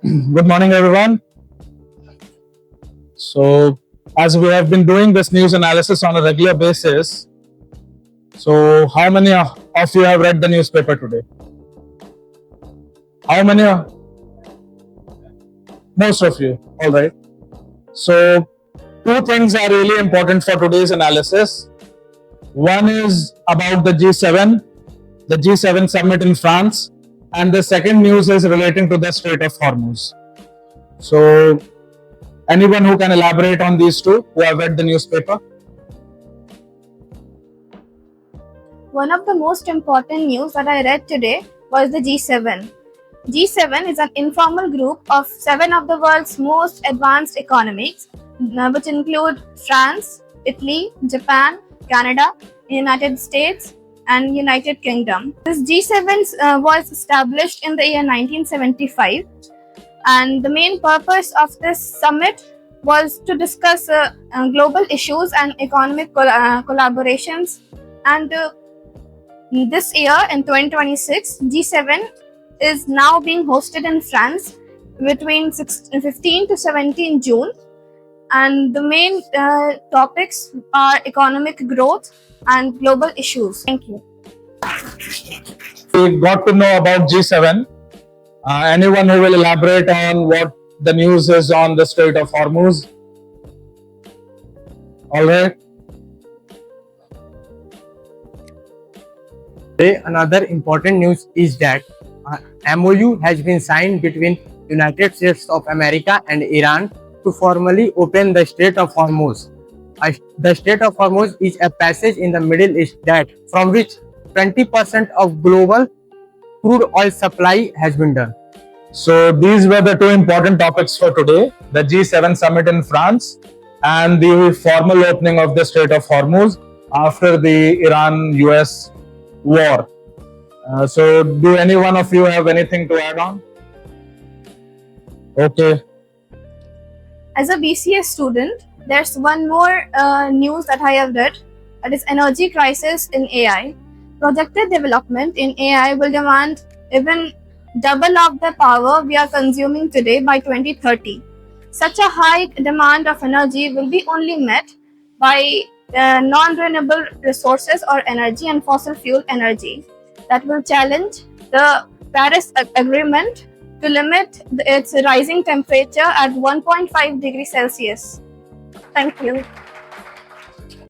Good morning, everyone. So, as we have been doing this news analysis on a regular basis, so how many of you have read the newspaper today? How many? Most of you. All right. So, two things are really important for today's analysis. One is about the G7 summit in France, and the second news is relating to the Strait of Hormuz. So, anyone who can elaborate on these two who have read the newspaper? One of the most important news that I read today was the G7. G7 is an informal group of 7 of the world's most advanced economies, which include France, Italy, Japan, Canada, United States, and United Kingdom. This G7 was established in the year 1975, and the main purpose of this summit was to discuss global issues and economic collaborations. And this year, in 2026, G7 is now being hosted in France between 15 to 17 June. And the main topics are economic growth and global issues. Thank you. We got to know about G7. Anyone who will elaborate on what the news is on the Strait of Hormuz? All right. Today, another important news is that MOU has been signed between United States of America and Iran to formally open the Strait of Hormuz. The Strait of Hormuz is a passage in the Middle East that from which 20% of global crude oil supply has been done. So these were the two important topics for today: the G7 summit in France and the formal opening of the Strait of Hormuz after the Iran-US war. So do any one of you have anything to add on? Okay. As a BCS student, there's one more news that I have read, that is energy crisis in AI. Projected development in AI will demand even double of the power we are consuming today by 2030. Such a high demand of energy will be only met by non-renewable resources or energy and fossil fuel energy that will challenge the Paris Agreement to limit its rising temperature at 1.5 degrees Celsius. Thank you.